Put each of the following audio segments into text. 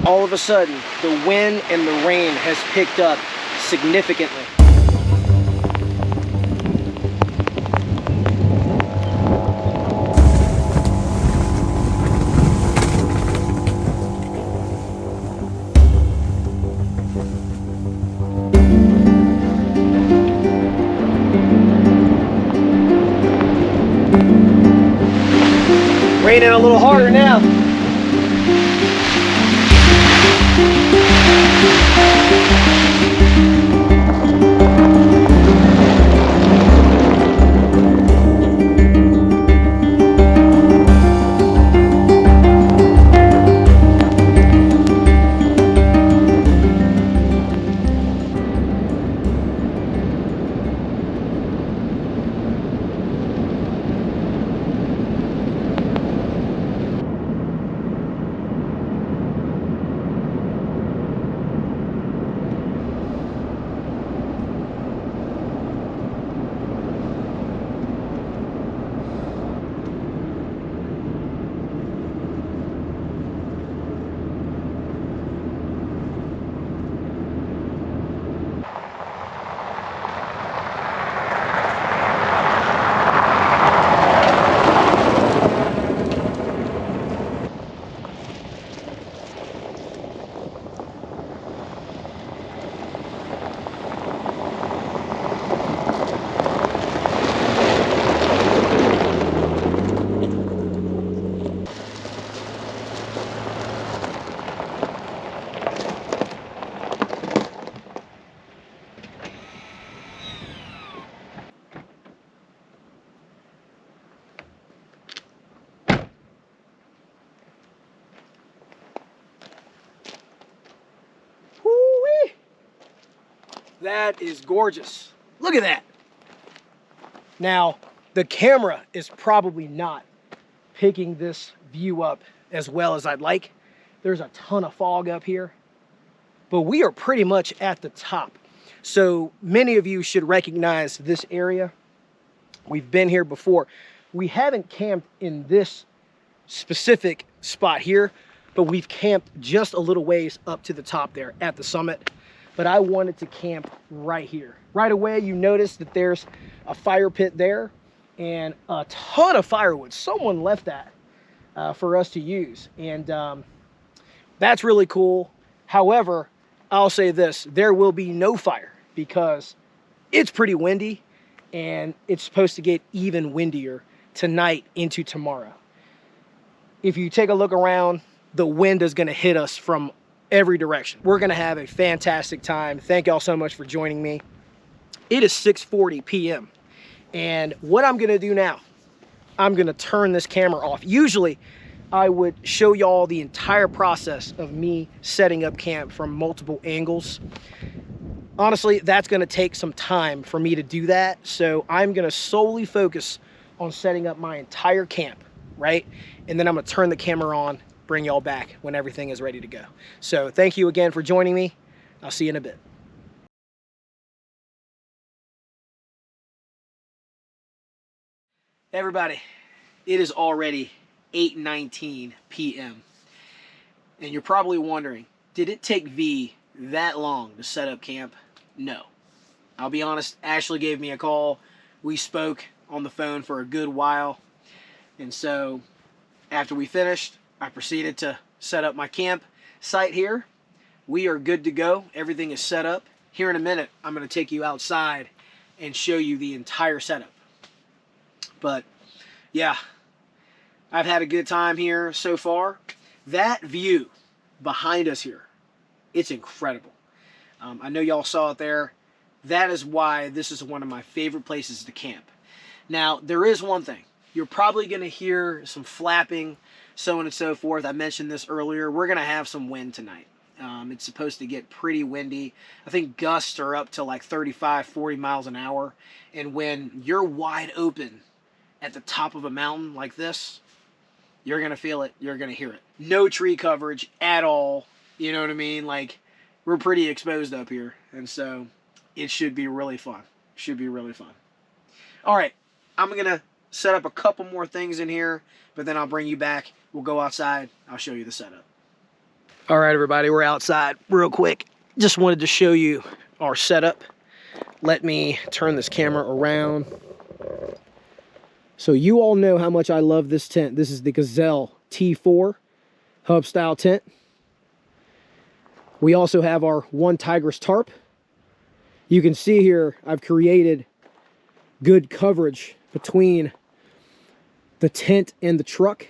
all of a sudden, the wind and the rain has picked up significantly. Raining a little harder now. Woo-wee. That is gorgeous. Look at that. Now, the camera is probably not picking this view up as well as I'd like. There's a ton of fog up here, but we are pretty much at the top. So many of you should recognize this area. We've been here before. We haven't camped in this specific spot here, but we've camped just a little ways up to the top there at the summit. But I wanted to camp right here. Right away, you notice that there's a fire pit there and a ton of firewood. Someone left that for us to use. And that's really cool. However, I'll say this, there will be no fire because it's pretty windy and it's supposed to get even windier tonight into tomorrow. If you take a look around, the wind is gonna hit us from every direction. We're gonna have a fantastic time. Thank y'all so much for joining me. It is 6:40 p.m. and what I'm gonna do now, I'm gonna turn this camera off. Usually I would show y'all the entire process of me setting up camp from multiple angles. Honestly, that's gonna take some time for me to do that. So I'm gonna solely focus on setting up my entire camp, right? And then I'm gonna turn the camera on, bring y'all back when everything is ready to go. So thank you again for joining me. I'll see you in a bit. Everybody, it is already 8:19 p.m. And you're probably wondering, did it take V that long to set up camp? No. I'll be honest, Ashley gave me a call. We spoke on the phone for a good while. And so after we finished, I proceeded to set up my camp site here. We are good to go. Everything is set up. Here in a minute, I'm going to take you outside and show you the entire setup. But yeah, I've had a good time here so far. That view behind us here, it's incredible. I know y'all saw it there. That is why this is one of my favorite places to camp. Now, there is one thing. You're probably going to hear some flapping, so on and so forth. I mentioned this earlier. We're going to have some wind tonight. It's supposed to get pretty windy. I think gusts are up to like 35, 40 miles an hour. And when you're wide open at the top of a mountain like this, you're going to feel it. You're going to hear it. No tree coverage at all. You know what I mean? Like, we're pretty exposed up here. And so it should be really fun. Should be really fun. All right. I'm going to set up a couple more things in here, but then I'll bring you back. We'll go outside. I'll show you the setup. All right, everybody, we're outside real quick. Just wanted to show you our setup. Let me turn this camera around. So you all know how much I love this tent. This is the Gazelle T4 hub style tent. We also have our One Tigress tarp. You can see here I've created good coverage between the tent and the truck.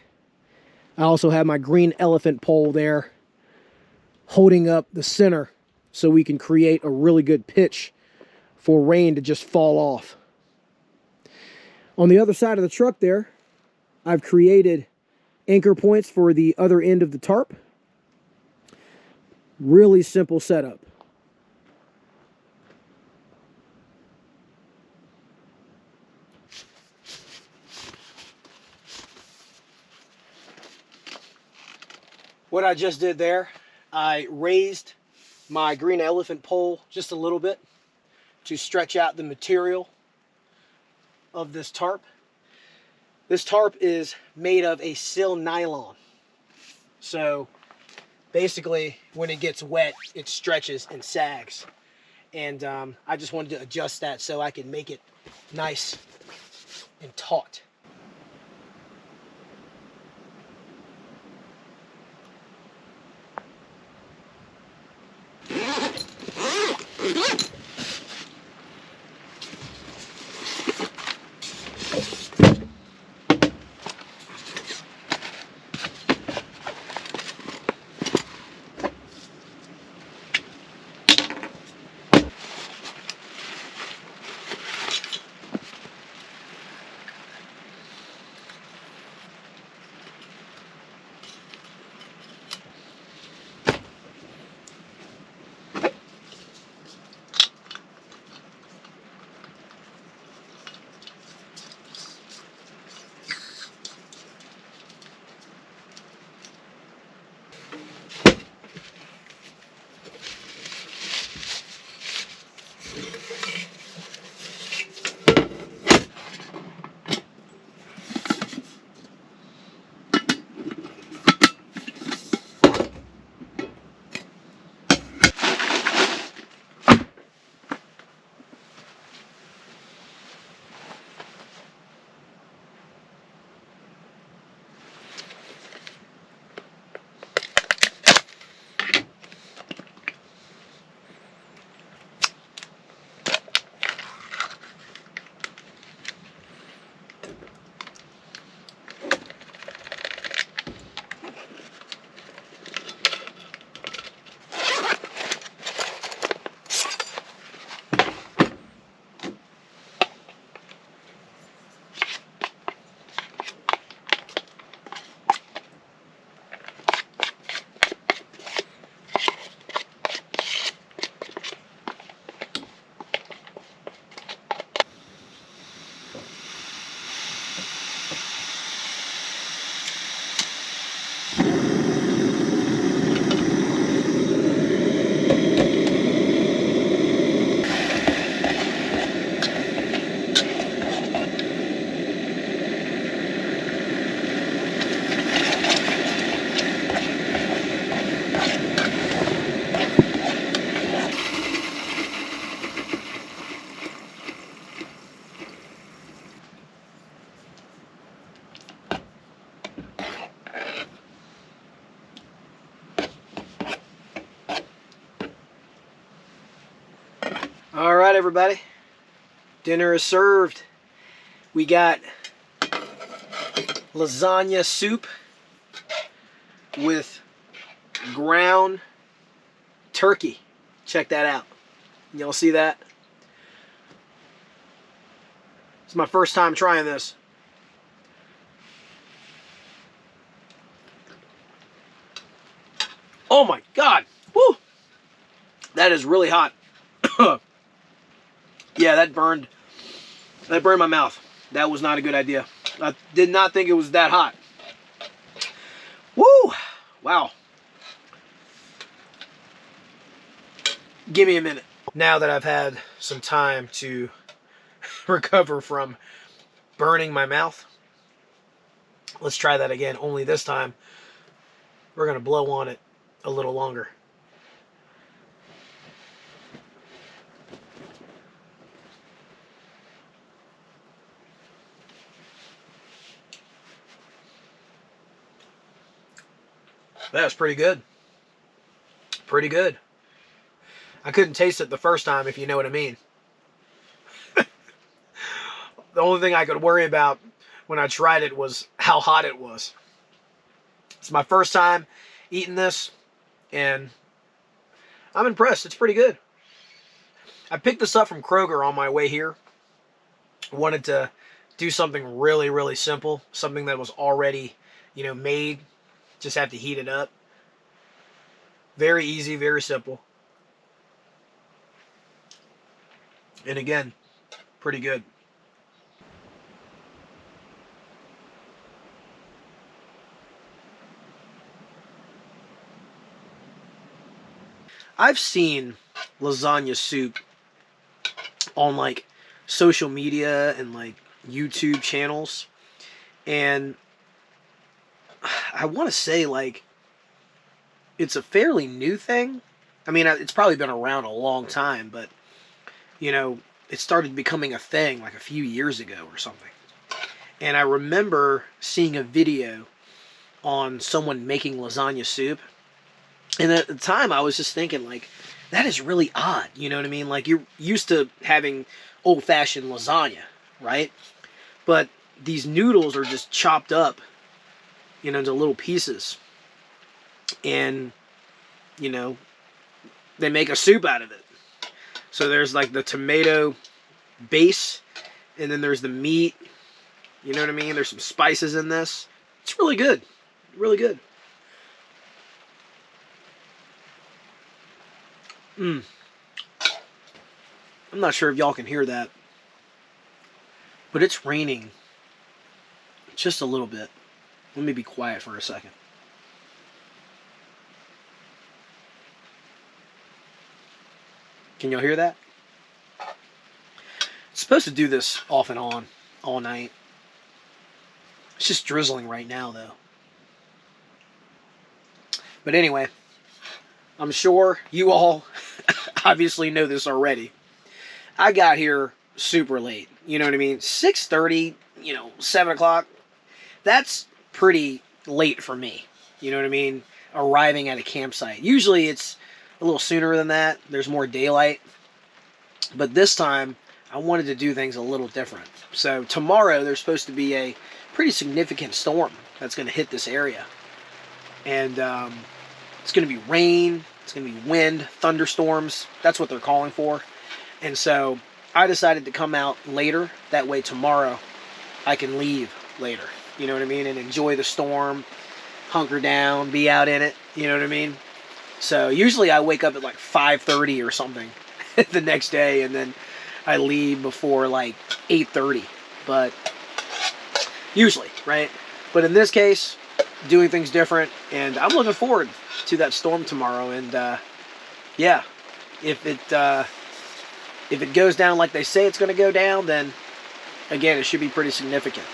I also have my green elephant pole there holding up the center so we can create a really good pitch for rain to just fall off. On the other side of the truck there, I've created anchor points for the other end of the tarp. Really simple setup. What I just did there, I raised my green elephant pole just a little bit to stretch out the material of this tarp. This tarp is made of a sil nylon. So basically when it gets wet, it stretches and sags. And I just wanted to adjust that so I can make it nice and taut. All right, everybody. Dinner is served. We got lasagna soup with ground turkey. Check that out. Y'all see that? It's my first time trying this. Oh my God. Woo! That is really hot. Yeah, that burned my mouth. That was not a good idea. I did not think it was that hot. Woo! Wow. Give me a minute. Now that I've had some time to recover from burning my mouth, let's try that again. Only this time, we're going to blow on it a little longer. That was pretty good. Pretty good. I couldn't taste it the first time, if you know what I mean. The only thing I could worry about when I tried it was how hot it was. It's my first time eating this, and I'm impressed. It's pretty good. I picked this up from Kroger on my way here. I wanted to do something really, really simple. Something that was already, made. Just have to heat it up. Very easy, very simple. And again, pretty good. I've seen lasagna soup on like social media and like YouTube channels, and I want to say like it's a fairly new thing. I mean, it's probably been around a long time, but it started becoming a thing like a few years ago or something. And I remember seeing a video on someone making lasagna soup. And at the time, I was just thinking, like, that is really odd. You know what I mean? Like, you're used to having old-fashioned lasagna, right? But these noodles are just chopped up, into little pieces. And, they make a soup out of it. So there's, like, the tomato base, and then there's the meat. You know what I mean? There's some spices in this. It's really good. Really good. I'm not sure if y'all can hear that, but it's raining just a little bit. Let me be quiet for a second. Can y'all hear that? It's supposed to do this off and on all night. It's just drizzling right now, though. But anyway, I'm sure you all obviously know this already. I got here super late. You know what I mean? 6:30, 7 o'clock. That's pretty late for me. You know what I mean? Arriving at a campsite. Usually it's a little sooner than that. There's more daylight. But this time, I wanted to do things a little different. So tomorrow, there's supposed to be a pretty significant storm that's going to hit this area. And it's going to be rain. It's going to be wind, thunderstorms. That's what they're calling for. And so I decided to come out later. That way tomorrow I can leave later. You know what I mean? And enjoy the storm, hunker down, be out in it. You know what I mean? So usually I wake up at like 5:30 or something the next day, and then I leave before like 8:30. But usually, right? But in this case, doing things different, and I'm looking forward to that storm tomorrow. And yeah, if it goes down like they say it's going to go down, then again, it should be pretty significant.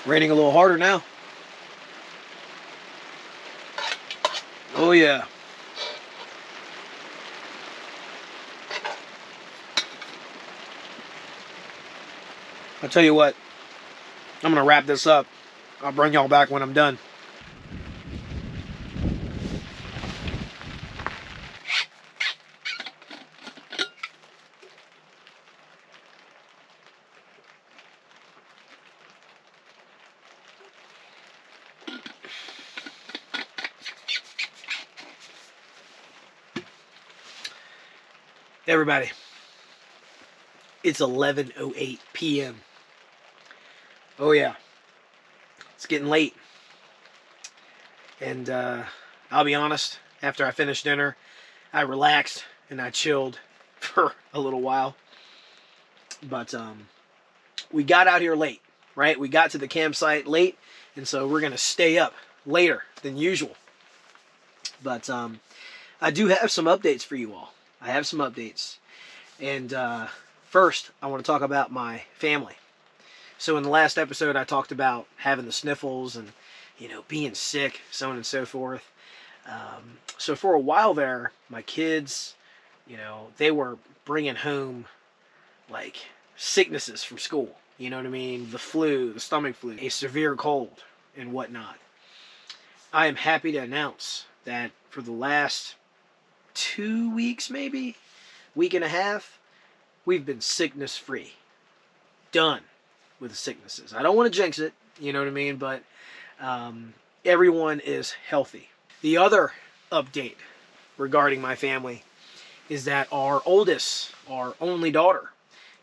Raining a little harder now. Oh yeah. I'll tell you what, I'm going to wrap this up. I'll bring y'all back when I'm done. Everybody, it's 11:08 p.m. Oh yeah, it's getting late. And I'll be honest, after I finished dinner, I relaxed and I chilled for a little while. But we got out here late, right? We got to the campsite late, and so we're going to stay up later than usual. But I do have some updates for you all. I have some updates. And first, I want to talk about my family. So in the last episode, I talked about having the sniffles and, being sick, so on and so forth. So for a while there, my kids, they were bringing home like sicknesses from school. You know what I mean? The flu, the stomach flu, a severe cold, and whatnot. I am happy to announce that for the last 2 weeks, maybe, week and a half, we've been sickness free. Done with the sicknesses. I don't want to jinx it, you know what I mean? But everyone is healthy. The other update regarding my family is that our oldest, our only daughter,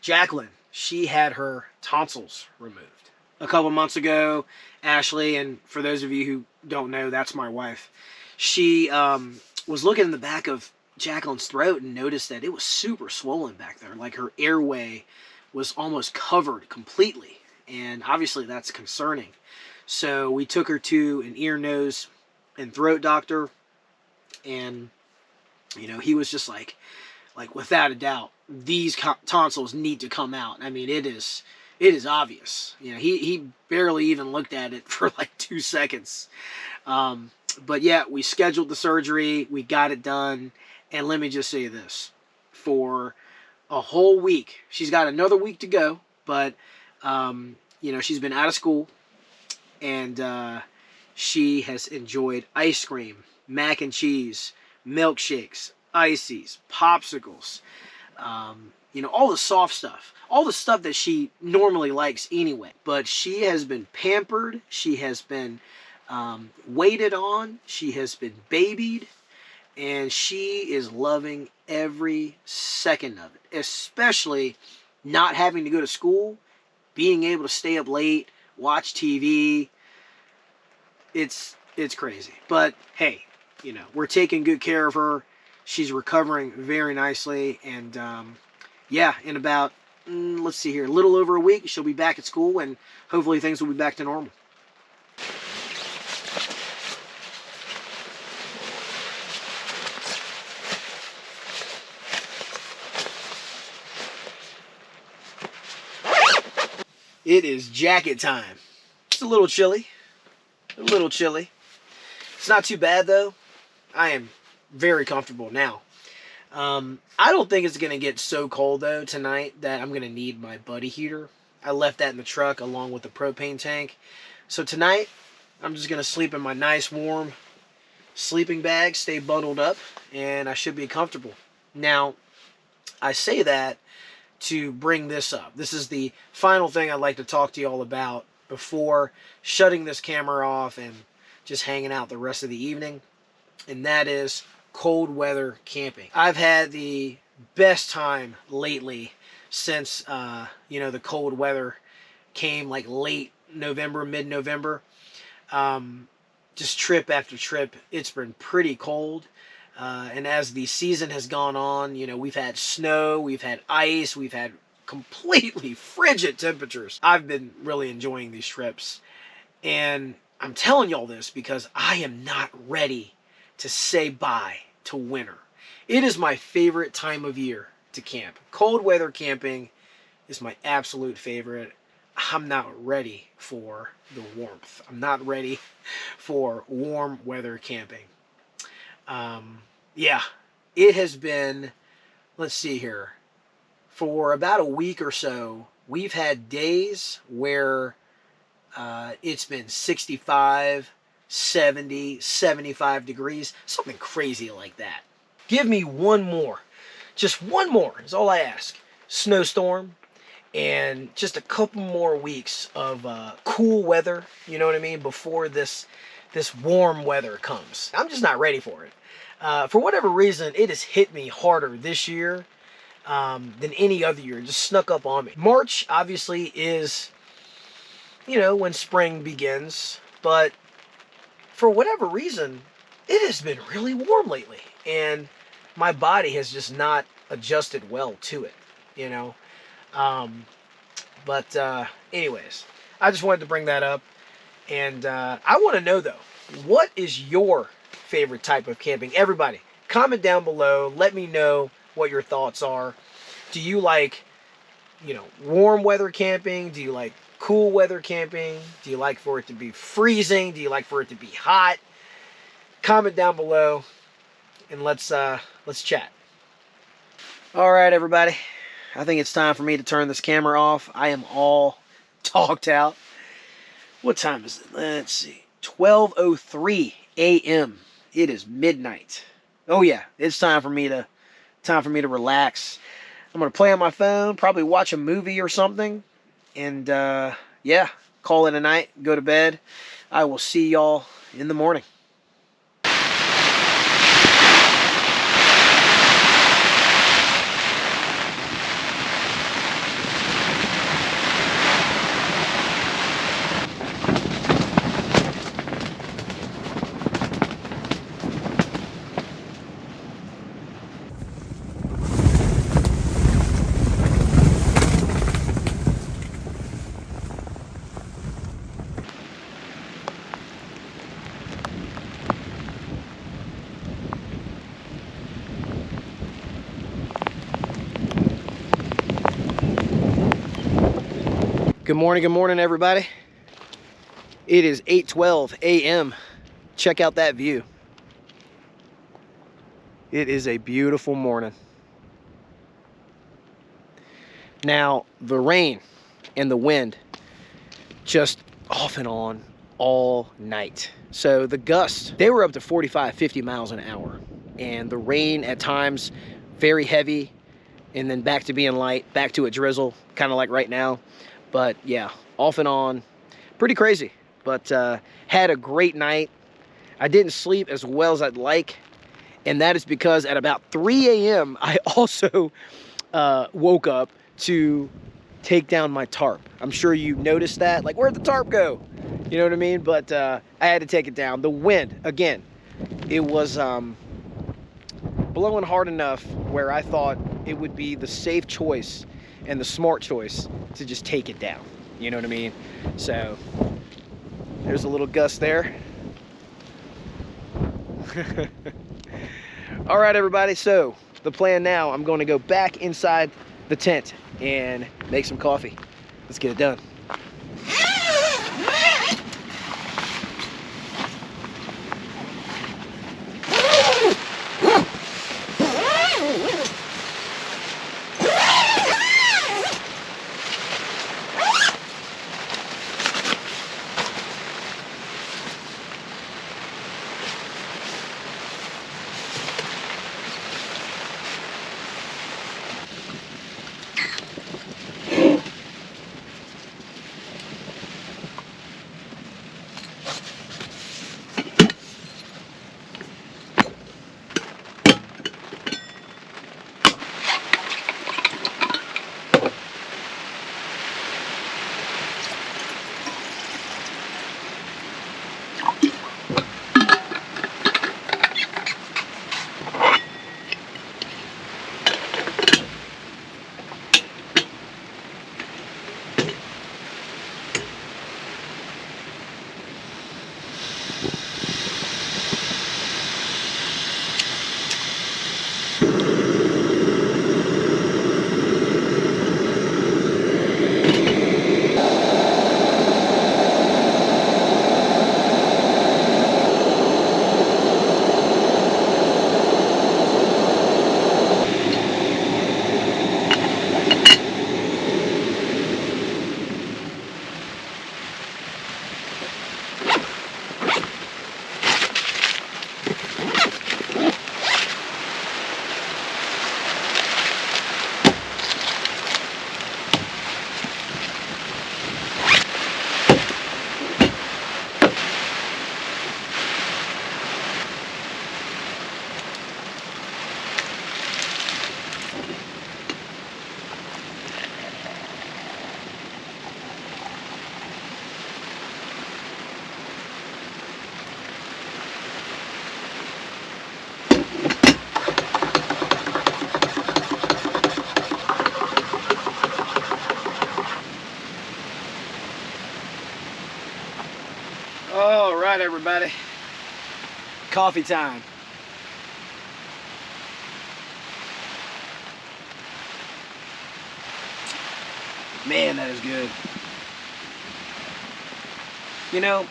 Jacqueline, she had her tonsils removed. A couple months ago, Ashley, and for those of you who don't know, that's my wife, she was looking in the back of Jacqueline's throat and noticed that it was super swollen back there. Like her airway was almost covered completely. And obviously that's concerning. So we took her to an ear, nose, and throat doctor. And, he was just like without a doubt, these tonsils need to come out. I mean, it is obvious. He barely even looked at it for like 2 seconds. But yeah, we scheduled the surgery. We got it done. And let me just say this. For a whole week, she's got another week to go. But, she's been out of school. And she has enjoyed ice cream, mac and cheese, milkshakes, ices, popsicles, all the soft stuff, all the stuff that she normally likes anyway. But she has been pampered, she has been waited on, she has been babied, and she is loving every second of it, especially not having to go to school, being able to stay up late, watch TV. It's crazy. But hey, we're taking good care of her. She's recovering very nicely. And yeah, in about, let's see here, a little over a week, she'll be back at school, and hopefully things will be back to normal. It is jacket time. It's a little chilly. A little chilly. It's not too bad though. I am very comfortable now. I don't think it's going to get so cold though tonight that I'm going to need my buddy heater. I left that in the truck along with the propane tank. So tonight, I'm just going to sleep in my nice warm sleeping bag, stay bundled up, and I should be comfortable. Now, I say that to bring this up. This is the final thing I'd like to talk to you all about before shutting this camera off and just hanging out the rest of the evening, and that is cold weather camping. I've had the best time lately since the cold weather came, like late November, mid-November. Just trip after trip, it's been pretty cold. And as the season has gone on, we've had snow, we've had ice, we've had completely frigid temperatures. I've been really enjoying these trips. And I'm telling y'all this because I am not ready to say bye to winter. It is my favorite time of year to camp. Cold weather camping is my absolute favorite. I'm not ready for the warmth. I'm not ready for warm weather camping. Yeah, it has been, let's see here, for about a week or so, we've had days where it's been 65, 70, 75 degrees, something crazy like that. Give me one more, just one more is all I ask. Snowstorm, and just a couple more weeks of cool weather, you know what I mean, before this warm weather comes. I'm just not ready for it. For whatever reason, it has hit me harder this year than any other year. It just snuck up on me. March, obviously, is, when spring begins. But for whatever reason, it has been really warm lately. And my body has just not adjusted well to it, But anyways, I just wanted to bring that up. And I want to know, though, what is your favorite type of camping? Everybody, comment down below. Let me know what your thoughts are. Do you like, warm weather camping? Do you like cool weather camping? Do you like for it to be freezing? Do you like for it to be hot? Comment down below and let's chat. All right, everybody. I think it's time for me to turn this camera off. I am all talked out. What time is it? Let's see. 12:03 a.m. It is midnight. Oh yeah, it's time for me to relax. I'm gonna play on my phone, probably watch a movie or something, and yeah, call it a night, go to bed. I will see y'all in the morning. Good morning, everybody. It is 8:12 a.m. Check out that view. It is a beautiful morning. Now, the rain and the wind just off and on all night. So the gusts, they were up to 45, 50 miles an hour. And the rain at times, very heavy, and then back to being light, back to a drizzle, kind of like right now. But yeah, off and on, pretty crazy. But had a great night. I didn't sleep as well as I'd like. And that is because at about 3 a.m., I also woke up to take down my tarp. I'm sure you noticed that. Like, where'd the tarp go? You know what I mean? But I had to take it down. The wind, again, it was blowing hard enough where I thought it would be the safe choice and the smart choice to just take it down. You know what I mean? So there's a little gust there. All right, everybody. So the plan now, I'm going to go back inside the tent and make some coffee. Let's get it done. All right, everybody. Coffee time. Man, that is good. You know,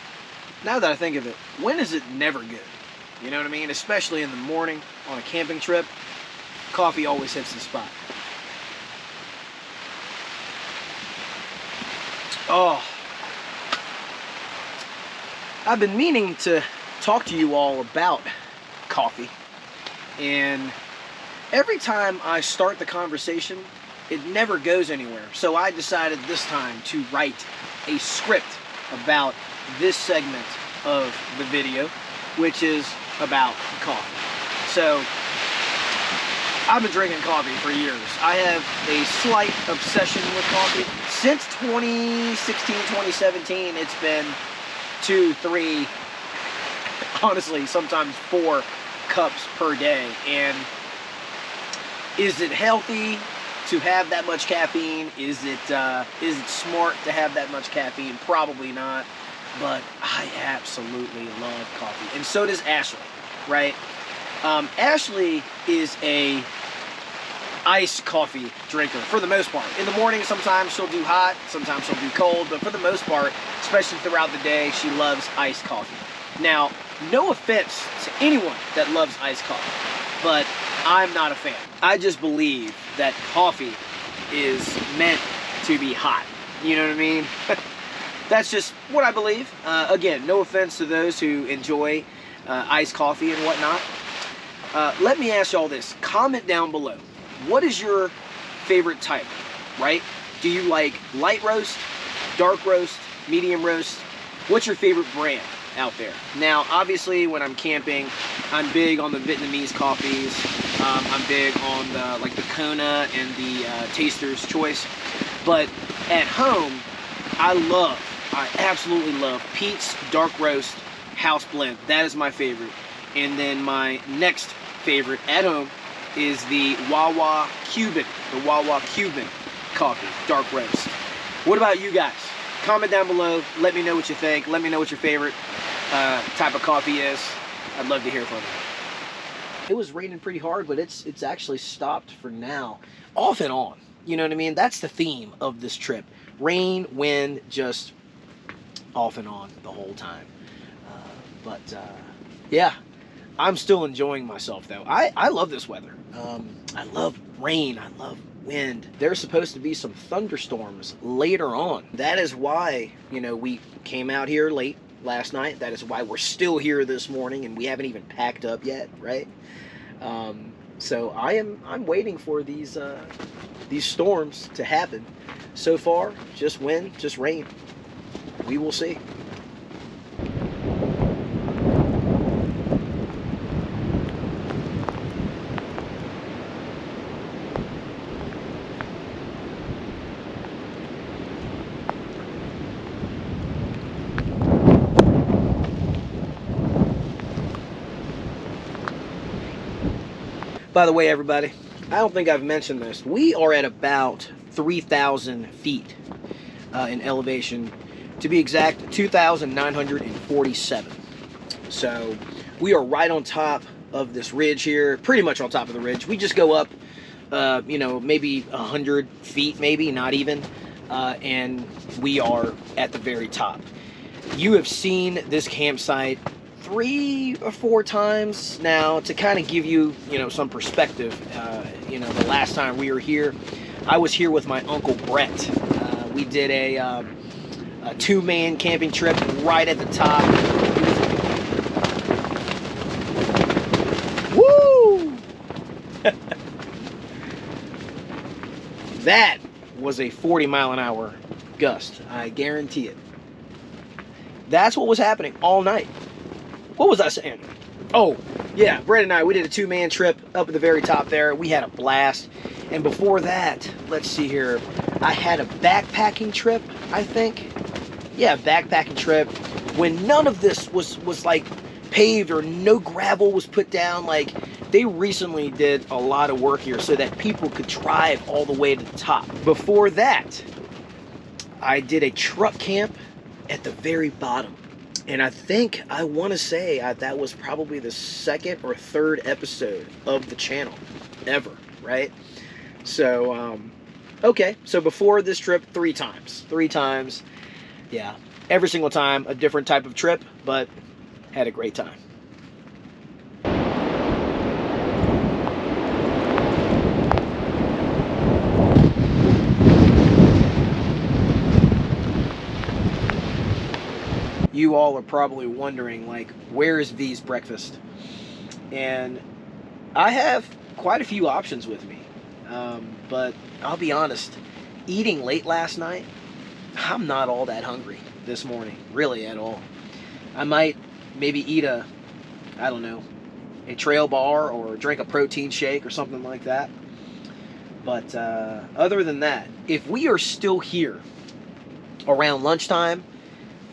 now that I think of it, when is it never good? You know what I mean? Especially in the morning on a camping trip, coffee always hits the spot. Oh, I've been meaning to talk to you all about coffee, and every time I start the conversation, it never goes anywhere. So I decided this time to write a script about this segment of the video, which is about coffee. So I've been drinking coffee for years. I have a slight obsession with coffee. Since 2016, 2017, it's been 2, 3, honestly, sometimes 4 cups per day. And is it healthy to have that much caffeine? Is it smart to have that much caffeine? Probably not. But I absolutely love coffee, and so does Ashley, right? Ashley is a iced coffee drinker for the most part. In the morning, sometimes she'll do hot, sometimes she'll do cold, but for the most part, especially throughout the day, she loves iced coffee. Now, no offense to anyone that loves iced coffee, but I'm not a fan. I just believe that coffee is meant to be hot. You know what I mean? That's just what I believe. Again, no offense to those who enjoy iced coffee and whatnot. Let me ask y'all this. Comment down below. What is your favorite type, right? Do you like light roast, dark roast, medium roast? What's your favorite brand out there? Now, obviously, when I'm camping, I'm big on the Vietnamese coffees. I'm big on the Kona and the Taster's Choice. But at home, I absolutely love Pete's Dark Roast House Blend. That is my favorite. And then my next favorite at home is the Wawa Cuban. The Wawa Cuban coffee, dark roast. What about you guys? Comment down below. Let me know what you think. Let me know what your favorite type of coffee is. I'd love to hear from you. It was raining pretty hard, but it's actually stopped for now. Off and on. You know what I mean? That's the theme of this trip. Rain, wind, just off and on the whole time. Yeah, I'm still enjoying myself though. I love this weather. I love rain. I love wind. There's supposed to be some thunderstorms later on. That is why, you know, we came out here late last night. That is why we're still here this morning and we haven't even packed up yet, right? So I'm waiting for these storms to happen. So far, just wind, just rain. We will see. By the way, everybody, I don't think I've mentioned this. We are at about 3,000 feet in elevation. To be exact, 2,947. So we are right on top of this ridge here, pretty much on top of the ridge. We just go up, you know, maybe 100 feet, maybe, not even, and we are at the very top. You have seen this campsite 3 or 4 times now. To kind of give you, you know, some perspective. You know, the last time we were here, I was here with my Uncle Brett. We did a 2-man camping trip right at the top. Woo! That was a 40-mile-an-hour gust. I guarantee it. That's what was happening all night. What was I saying? Oh, yeah, Brett and I, we did a 2-man trip up at the very top there. We had a blast. And before that, let's see here, I had a backpacking trip, I think. Yeah, backpacking trip when none of this was like paved or no gravel was put down. Like, they recently did a lot of work here so that people could drive all the way to the top. Before that, I did a truck camp at the very bottom. And I think, I want to say that was probably the 2nd or 3rd episode of the channel ever, right? So, Okay, so before this trip, 3 times. 3 times, yeah. Every single time, a different type of trip, but had a great time. You all are probably wondering, like, where is V's breakfast? And I have quite a few options with me. But I'll be honest, eating late last night, I'm not all that hungry this morning, really at all. I might maybe eat I don't know, a trail bar or drink a protein shake or something like that. But other than that, if we are still here around lunchtime,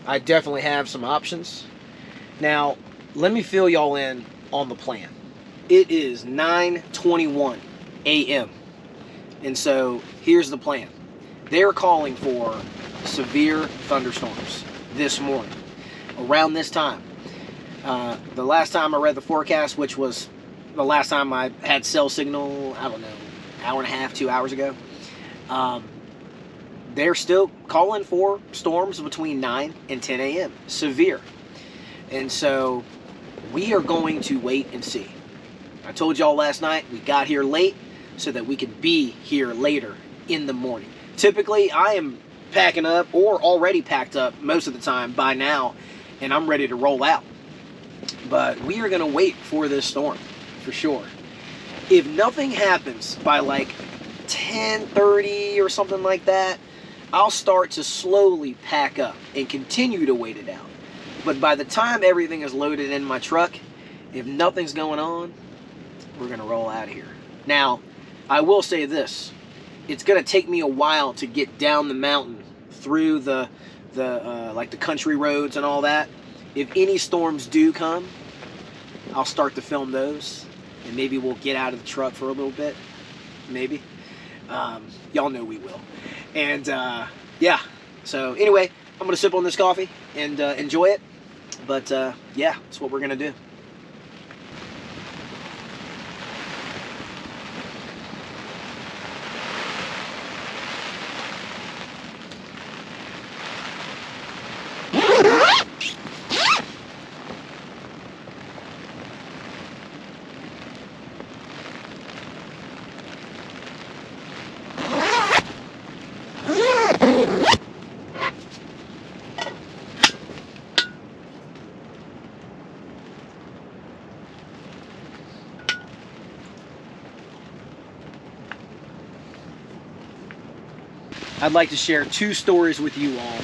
I definitely have some options. Now, let me fill y'all in on the plan. It is 9:21 a.m. And so here's the plan. They're calling for severe thunderstorms this morning around this time. The last time I read the forecast, which was the last time I had cell signal, I don't know, hour and a half, 2 hours ago, they're still calling for storms between 9 and 10 a.m. Severe. And so we are going to wait and see. I told y'all last night we got here late so that we could be here later in the morning. Typically, I am packing up or already packed up most of the time by now, and I'm ready to roll out. But we are going to wait for this storm for sure. If nothing happens by like 10:30 or something like that, I'll start to slowly pack up and continue to wait it out. But by the time everything is loaded in my truck, if nothing's going on, we're going to roll out of here. Now, I will say this. It's going to take me a while to get down the mountain through the country roads and all that. If any storms do come, I'll start to film those. And maybe we'll get out of the truck for a little bit. Maybe. Y'all know we will. And yeah. So anyway, I'm going to sip on this coffee and enjoy it. But yeah, that's what we're going to do. I'd like to share 2 stories with you all.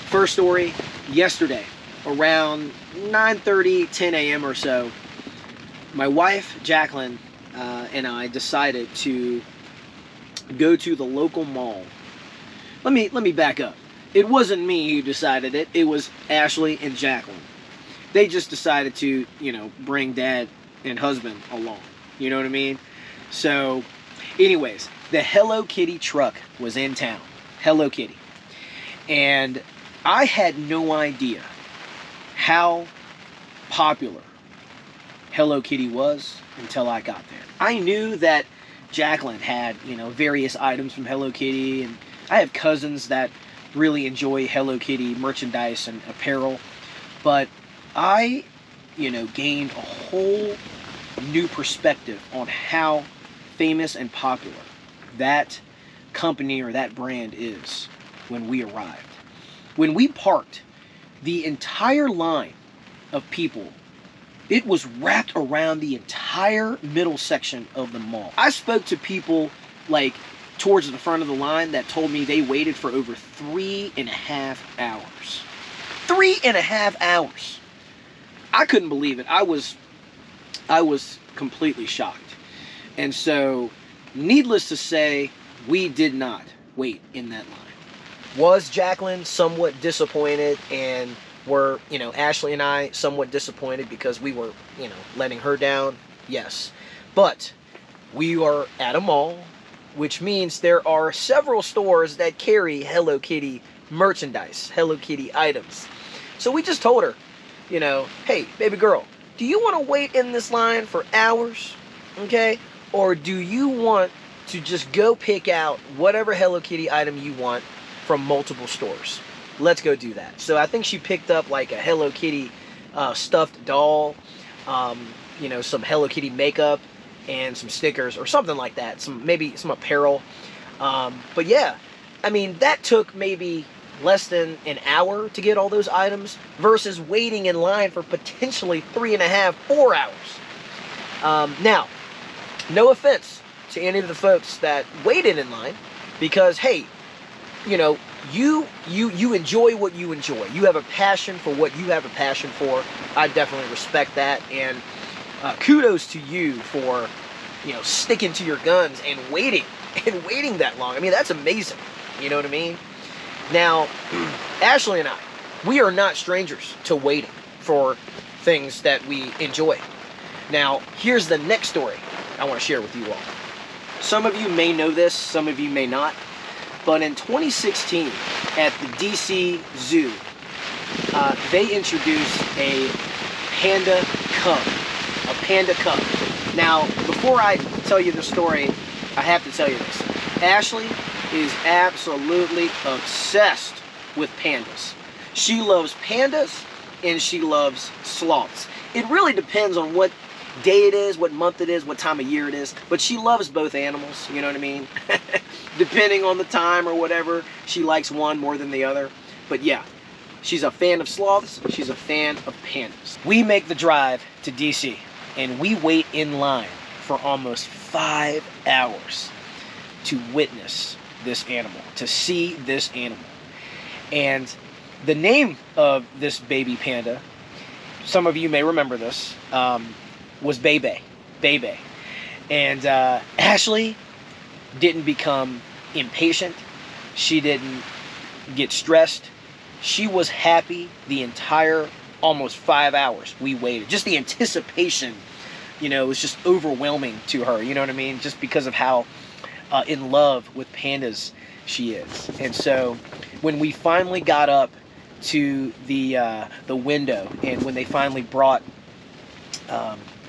First story, yesterday, around 9:30, 10 a.m. or so, my wife, Jacqueline, and I decided to go to the local mall. Let me back up. It wasn't me who decided it. It was Ashley and Jacqueline. They just decided to, bring dad and husband along. You know what I mean? So, anyways, the Hello Kitty truck was in town. Hello Kitty. And I had no idea how popular Hello Kitty was until I got there. I knew that Jacqueline had, various items from Hello Kitty, and I have cousins that really enjoy Hello Kitty merchandise and apparel, but I, gained a whole new perspective on how famous and popular that company or that brand is when we arrived. When we parked, the entire line of people, it was wrapped around the entire middle section of the mall. I spoke to people like towards the front of the line that told me they waited for over 3.5 hours. 3.5 hours. I couldn't believe it. I was completely shocked. And so, needless to say, we did not wait in that line. Was Jacqueline somewhat disappointed, and were, Ashley and I somewhat disappointed because we were, letting her down? Yes. But we are at a mall, which means there are several stores that carry Hello Kitty merchandise, Hello Kitty items. So we just told her, hey, baby girl, do you want to wait in this line for hours? Okay? Or do you want to just go pick out whatever Hello Kitty item you want from multiple stores. Let's go do that. So I think she picked up like a Hello Kitty stuffed doll, you know, some Hello Kitty makeup, and some stickers or something like that. Maybe some apparel. But yeah, I mean, that took maybe less than an hour to get all those items versus waiting in line for potentially 3.5, 4 hours. Now, no offense to any of the folks that waited in line, because hey, you know, you enjoy what you enjoy. You have a passion for what you have a passion for. I definitely respect that, and kudos to you for, you know, sticking to your guns and waiting that long. I mean, that's amazing. You know what I mean? Now, Ashley and I, we are not strangers to waiting for things that we enjoy. Now, here's the next story I want to share with you all. Some of you may know this, some of you may not, but in 2016 at the DC Zoo, they introduced a panda cub. A panda cub. Now, before I tell you the story, I have to tell you this. Ashley is absolutely obsessed with pandas. She loves pandas and she loves sloths. It really depends on what day it is, what month it is, what time of year it is, but she loves both animals, you know what I mean? Depending on the time or whatever, she likes one more than the other. But yeah, she's a fan of sloths, she's a fan of pandas. We make the drive to DC and we wait in line for almost 5 hours to witness this animal, to see this animal. And the name of this baby panda, some of you may remember this, was Bebe. Bebe. And Ashley didn't become impatient. She didn't get stressed. She was happy the entire almost 5 hours we waited. Just the anticipation, you know, was just overwhelming to her, you know what I mean? Just because of how in love with pandas she is. And so when we finally got up to the window, and when they finally brought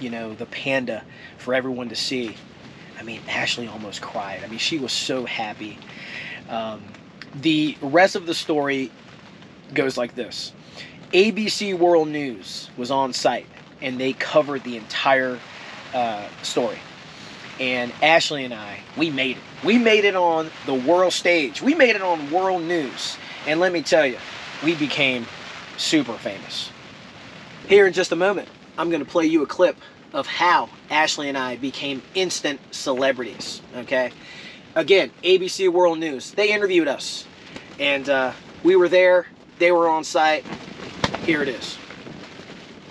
you know, the panda for everyone to see, I mean, Ashley almost cried. I mean, she was so happy. The rest of the story goes like this. ABC World News was on site, and they covered the entire story. And Ashley and I, we made it. We made it on the world stage. We made it on world news. And let me tell you, we became super famous. Here in just a moment, I'm going to play you a clip of how Ashley and I became instant celebrities, okay? Again, ABC World News, they interviewed us. And we were there, they were on site. Here it is.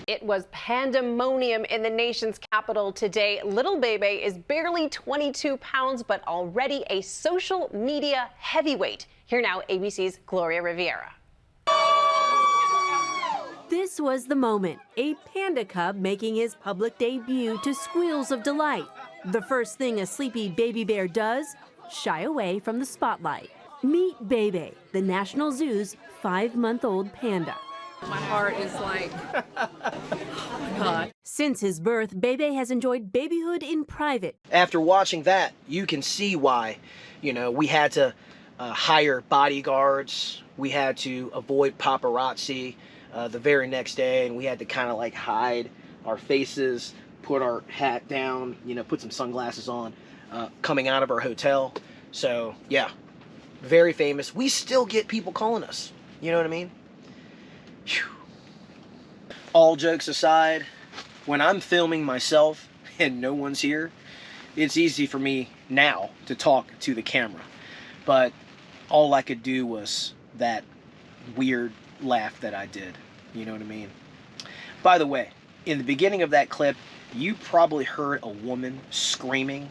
It was pandemonium in the nation's capital today. Little Bebe is barely 22 pounds, but already a social media heavyweight. Here now, ABC's Gloria Riviera. This was the moment, a panda cub making his public debut to squeals of delight. The first thing a sleepy baby bear does, shy away from the spotlight. Meet Bebe, the National Zoo's 5-month-old panda. My heart is like, oh my God. Since his birth, Bebe has enjoyed babyhood in private. After watching that, you can see why, you know, we had to hire bodyguards. We had to avoid paparazzi the very next day, and we had to kind of like hide our faces, put our hat down, you know, put some sunglasses on, coming out of our hotel. So yeah, very famous. We still get people calling us, you know what I mean? Whew. All jokes aside, when I'm filming myself and no one's here, it's easy for me now to talk to the camera. But all I could do was that weird laugh that I did. You know what I mean? By the way, in the beginning of that clip, you probably heard a woman screaming.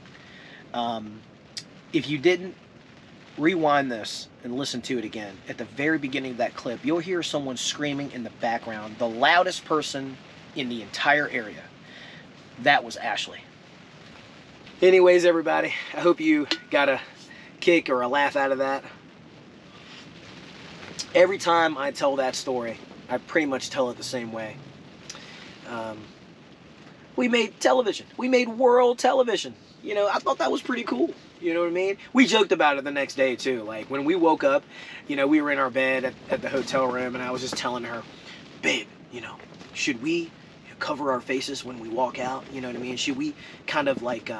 If you didn't, rewind this and listen to it again. At the very beginning of that clip, you'll hear someone screaming in the background, the loudest person in the entire area. That was Ashley. Anyways, everybody, I hope you got a kick or a laugh out of that. Every time I tell that story, I pretty much tell it the same way. We made television. We made world television. You know, I thought that was pretty cool. You know what I mean? We joked about it the next day too. Like when we woke up, you know, we were in our bed at the hotel room, and I was just telling her, babe, you know, should we cover our faces when we walk out? You know what I mean? Should we kind of like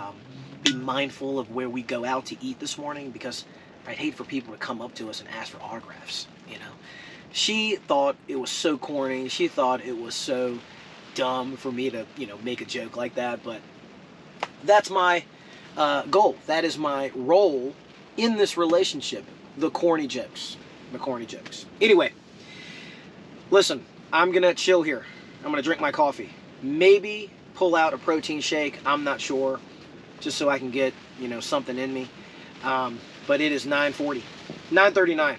be mindful of where we go out to eat this morning? Because I'd hate for people to come up to us and ask for autographs, you know? She thought it was so corny. She thought it was so dumb for me to, you know, make a joke like that. But that's my goal. That is my role in this relationship. The corny jokes. The corny jokes. Anyway, listen, I'm going to chill here. I'm going to drink my coffee. Maybe pull out a protein shake. I'm not sure. Just so I can get, you know, something in me. But it is 9:40. 9:39.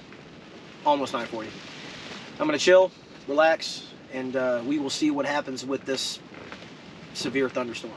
Almost 9:40. I'm going to chill, relax, and we will see what happens with this severe thunderstorm.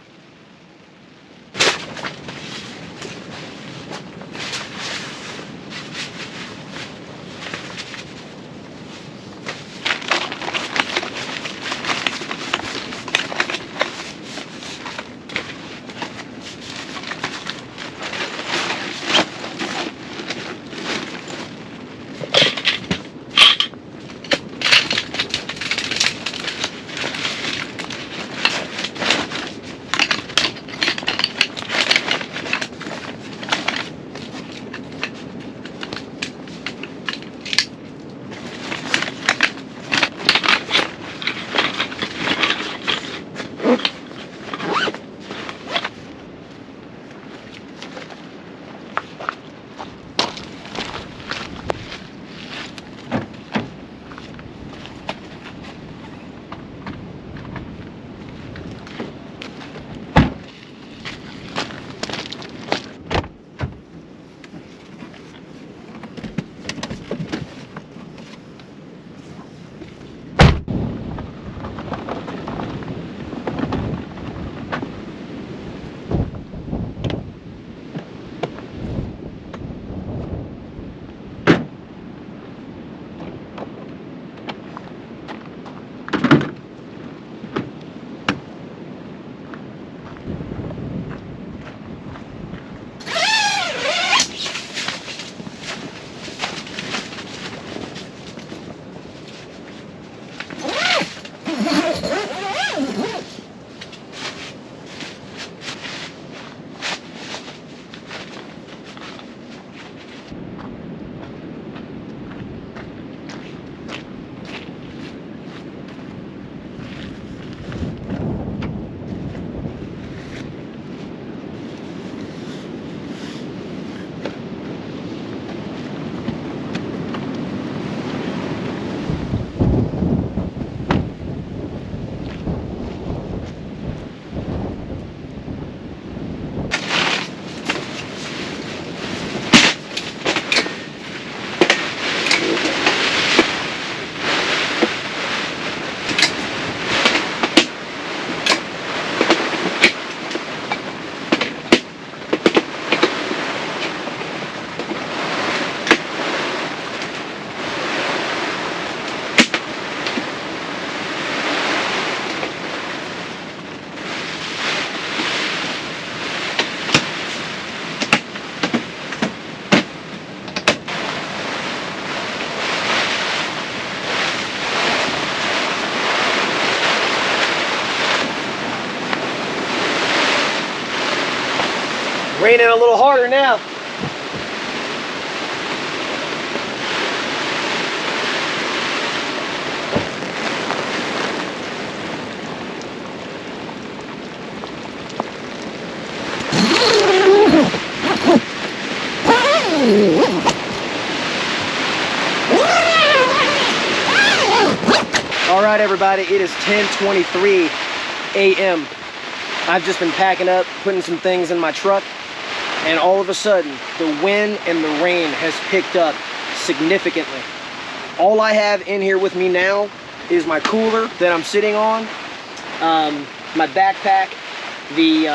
Raining a little harder now. All right, everybody, it is 10:23 a.m. I've just been packing up, putting some things in my truck, and all of a sudden, the wind and the rain has picked up significantly. All I have in here with me now is my cooler that I'm sitting on, my backpack, the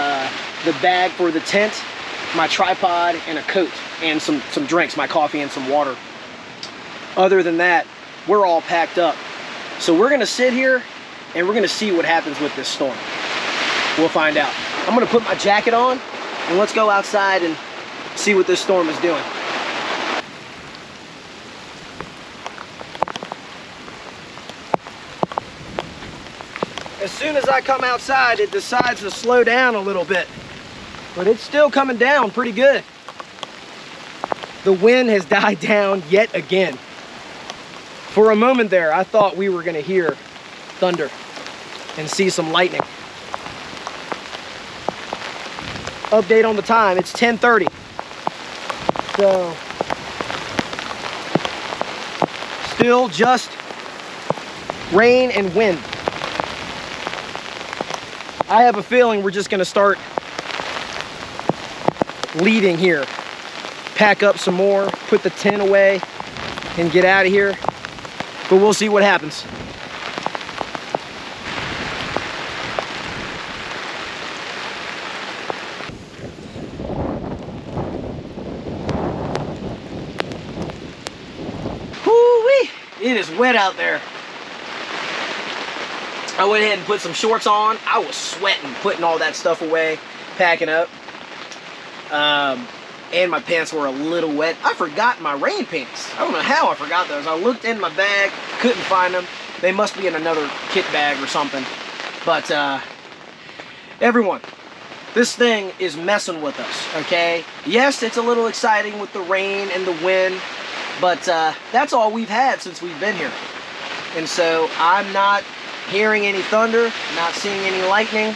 bag for the tent, my tripod, and a coat, and some drinks, my coffee and some water. Other than that, we're all packed up. So we're gonna sit here and we're gonna see what happens with this storm. We'll find out. I'm gonna put my jacket on and let's go outside and see what this storm is doing. As soon as I come outside, it decides to slow down a little bit, but it's still coming down pretty good. The wind has died down yet again. For a moment there, I thought we were gonna hear thunder and see some lightning. Update on the time, it's 10:30. So, still just rain and wind. I have a feeling we're just gonna start leaving here. Pack up some more, put the tent away, and get out of here. But we'll see what happens. Whoo-wee! It is wet out there. I went ahead and put some shorts on. I was sweating, putting all that stuff away, packing up. And my pants were a little wet. I forgot my rain pants. I don't know how I forgot those. I looked in my bag, couldn't find them. They must be in another kit bag or something. But everyone, this thing is messing with us, okay? Yes, it's a little exciting with the rain and the wind, but that's all we've had since we've been here. And so I'm not hearing any thunder, not seeing any lightning,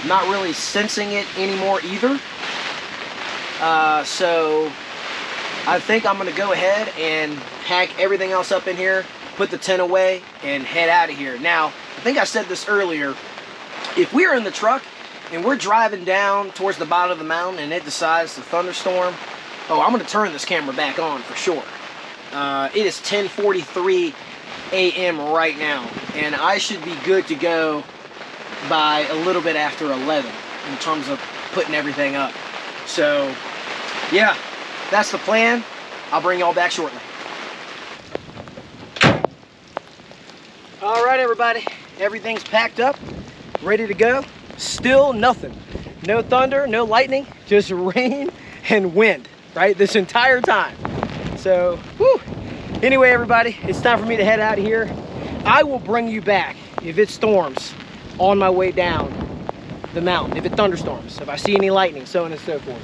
not really sensing it anymore either. So I think I'm gonna go ahead and pack everything else up in here, put the tent away, and head out of here. Now, I think I said this earlier, if we're in the truck and we're driving down towards the bottom of the mountain and it decides to thunderstorm, oh, I'm gonna turn this camera back on for sure. It is 10:43 a.m. right now, and I should be good to go by a little bit after 11 in terms of putting everything up. So yeah, that's the plan. I'll bring y'all back shortly. All right, everybody, everything's packed up, ready to go. Still nothing. No thunder, no lightning, just rain and wind, right? This entire time. So, whew. Anyway, everybody, it's time for me to head out of here. I will bring you back if it storms on my way down the mountain, if it thunderstorms, if I see any lightning, so on and so forth.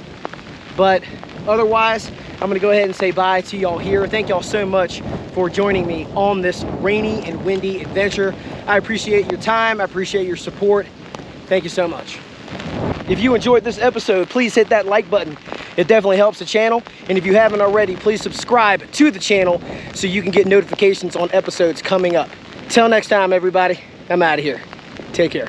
But otherwise, I'm gonna go ahead and say bye to y'all here. Thank y'all so much for joining me on this rainy and windy adventure. I appreciate your time, I appreciate your support. Thank you so much. If you enjoyed this episode, please hit that like button. It definitely helps the channel. And if you haven't already, please subscribe to the channel so you can get notifications on episodes coming up. Till next time, everybody, I'm out of here. Take care.